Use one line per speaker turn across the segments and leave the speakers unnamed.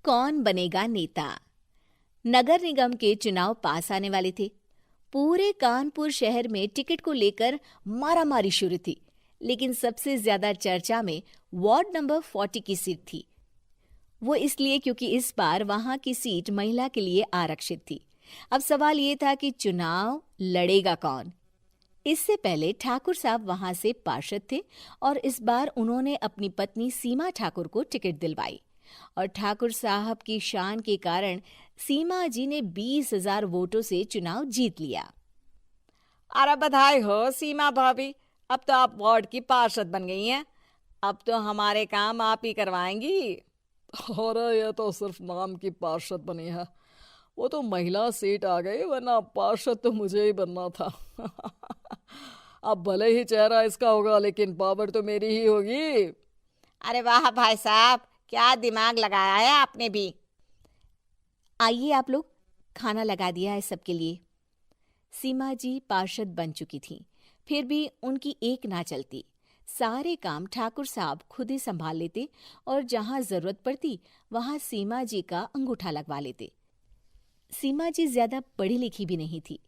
कौन बनेगा नेता। नगर निगम के चुनाव पास आने वाले थे। पूरे कानपुर शहर में टिकट को लेकर मारामारी शुरू थी, लेकिन सबसे ज्यादा चर्चा में वार्ड नंबर 40 की सीट थी। वो इसलिए क्योंकि इस बार वहां की सीट महिला के लिए आरक्षित थी। अब सवाल ये था कि चुनाव लड़ेगा कौन। इससे पहले ठाकुर साहब वहां से पार्षद थे और इस बार उन्होंने अपनी पत्नी सीमा ठाकुर को टिकट दिलवाई और ठाकुर साहब की शान के कारण सीमा जी ने 20,000 वोटों से चुनाव जीत लिया।
अरे बधाई हो सीमा भाभी, अब तो आप वार्ड की पार्षद बन गई हैं। अब तो हमारे काम आप ही करवाएंगी।
अरे ये तो सिर्फ नाम की पार्षद बनी है, वो तो महिला सीट आ गई, वरना पार्षद तो मुझे ही बनना था। अब भले ही चेहरा इसका होगा, लेकिन पावर तो मेरी ही होगी।
अरे वाह भाई साहब, क्या दिमाग लगाया है आपने भी।
आइए आप लोग, खाना लगा दिया है सबके लिए। सीमा जी पार्षद बन चुकी थीं, फिर भी उनकी एक ना चलती। सारे काम ठाकुर साहब खुद ही संभाल लेते और जहां जरूरत पड़ती वहां सीमा जी का अंगूठा लगवा लेते। सीमा जी ज्यादा पढ़ी लिखी भी नहीं थी।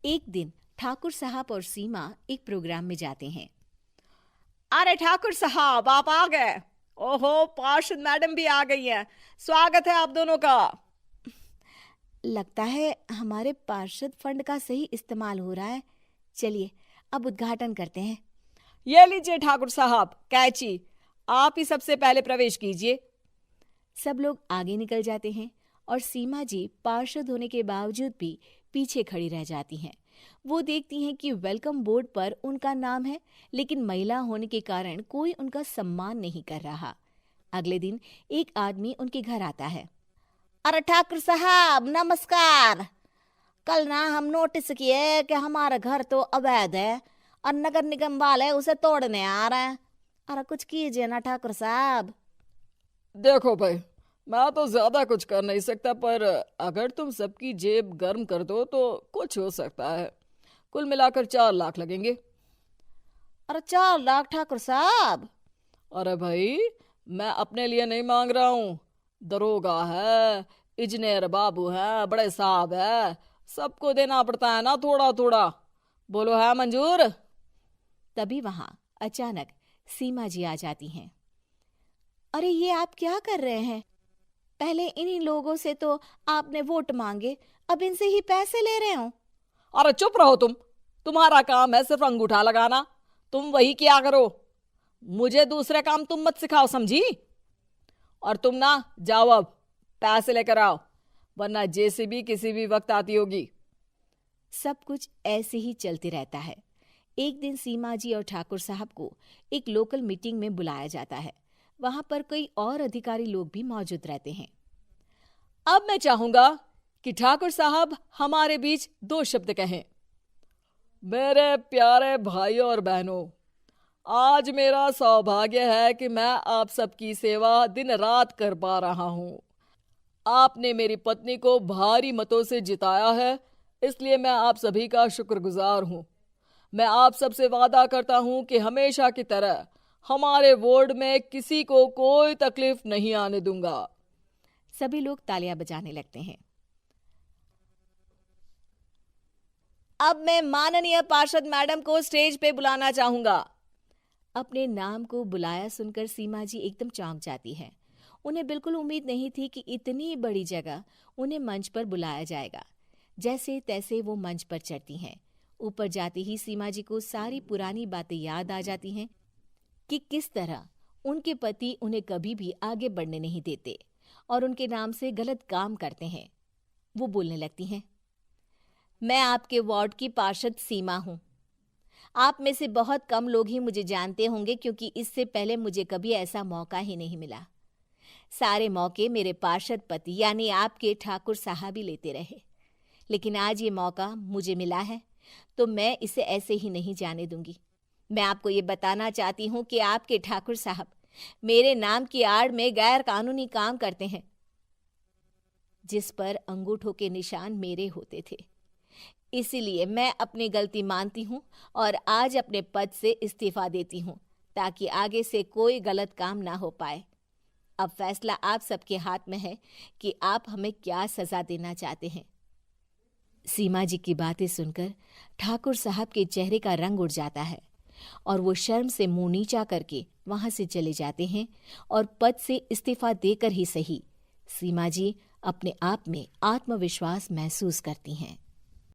एक दिन ठाकुर साहब और सीमा एक प्रोग्राम में जाते हैं।
अरे ठाकुर साहब, आप आ गए। ओहो, पार्षद मैडम भी आ गई हैं। स्वागत है आप दोनों का।
लगता है हमारे पार्षद फंड का सही इस्तेमाल हो रहा है। चलिए अब उद्घाटन करते हैं।
ये लीजिए ठाकुर साहब कैची, आप ही सबसे पहले प्रवेश कीजिए।
सब लोग आगे निकल जाते हैं और सीमा जी पार्षद होने के बावजूद भी पीछे खड़ी रह जाती हैं। वो देखती हैं कि वेलकम बोर्ड पर उनका नाम है, लेकिन महिला होने के कारण कोई उनका सम्मान नहीं कर रहा। अगले दिन एक आदमी उनके घर आता है।
अरे ठाकुर साहब नमस्कार। कल ना हम नोटिस किए कि हमारा घर तो अवैध है और नगर निगम वाले उसे तोड़ने आ रहे हैं। अरे कुछ कीजिए ना ठाकुर साहब।
देखो भाई, मैं तो ज्यादा कुछ कर नहीं सकता, पर अगर तुम सबकी जेब गर्म कर दो तो कुछ हो सकता है। कुल मिलाकर 4 लाख लगेंगे।
अरे 4 लाख ठाकुर साहब?
अरे भाई, मैं अपने लिए नहीं मांग रहा हूँ। दरोगा है, इंजीनियर बाबू है, बड़े साहब है, सबको देना पड़ता है ना थोड़ा थोड़ा। बोलो है मंजूर?
तभी वहां अचानक सीमा जी आ जाती हैं। अरे ये आप क्या कर रहे हैं? पहले इन्हीं लोगों से तो आपने वोट मांगे, अब इनसे ही पैसे ले रहे हो।
अरे चुप रहो तुम, तुम्हारा काम है सिर्फ अंगूठा लगाना, तुम वही किया करो। मुझे दूसरे काम तुम मत सिखाओ, समझी? और तुम ना जाओ, अब पैसे लेकर आओ, वरना जेसीबी किसी भी वक्त आती होगी।
सब कुछ ऐसे ही चलते रहता है। एक दिन सीमा जी और ठाकुर साहब को एक लोकल मीटिंग में बुलाया जाता है। वहां पर कई और अधिकारी लोग भी मौजूद रहते हैं।
अब मैं चाहूंगा कि ठाकुर साहब हमारे बीच 2 शब्द कहें। मेरे प्यारे भाइयों और बहनों, आज मेरा सौभाग्य है कि मैं आप सबकी सेवा दिन रात कर पा रहा हूं। आपने मेरी पत्नी को भारी मतों से जिताया है, इसलिए मैं आप सभी का शुक्रगुजार हूं। मैं आप सबसे वादा करता हूं कि हमेशा की तरह हमारे वार्ड में किसी को कोई तकलीफ नहीं आने दूंगा।
सभी लोग तालियां बजाने लगते हैं।
अब मैं माननीय पार्षद मैडम को स्टेज पे बुलाना चाहूंगा।
अपने नाम को बुलाया सुनकर सीमा जी एकदम चौंक जाती है। उन्हें बिल्कुल उम्मीद नहीं थी कि इतनी बड़ी जगह उन्हें मंच पर बुलाया जाएगा। जैसे तैसे वो मंच पर चढ़ती हैं। ऊपर जाते ही सीमा जी को सारी पुरानी बातें याद आ जाती हैं कि किस तरह उनके पति उन्हें कभी भी आगे बढ़ने नहीं देते और उनके नाम से गलत काम करते हैं। वो बोलने लगती हैं।
मैं आपके वार्ड की पार्षद सीमा हूं। आप में से बहुत कम लोग ही मुझे जानते होंगे, क्योंकि इससे पहले मुझे कभी ऐसा मौका ही नहीं मिला। सारे मौके मेरे पार्षद पति यानी आपके ठाकुर साहब ही लेते रहे, लेकिन आज ये मौका मुझे मिला है तो मैं इसे ऐसे ही नहीं जाने दूंगी। मैं आपको ये बताना चाहती हूँ कि आपके ठाकुर साहब मेरे नाम की आड़ में गैर कानूनी काम करते हैं, जिस पर अंगूठों के निशान मेरे होते थे। इसीलिए मैं अपनी गलती मानती हूँ और आज अपने पद से इस्तीफा देती हूँ, ताकि आगे से कोई गलत काम ना हो पाए। अब फैसला आप सबके हाथ में है कि आप हमें क्या सजा देना चाहते हैं।
सीमा जी की बातें सुनकर ठाकुर साहब के चेहरे का रंग उड़ जाता है और वो शर्म से मुंह नीचा करके वहां से चले जाते हैं और पद से इस्तीफा देकर ही सही सीमा जी अपने आप में आत्मविश्वास महसूस करती हैं।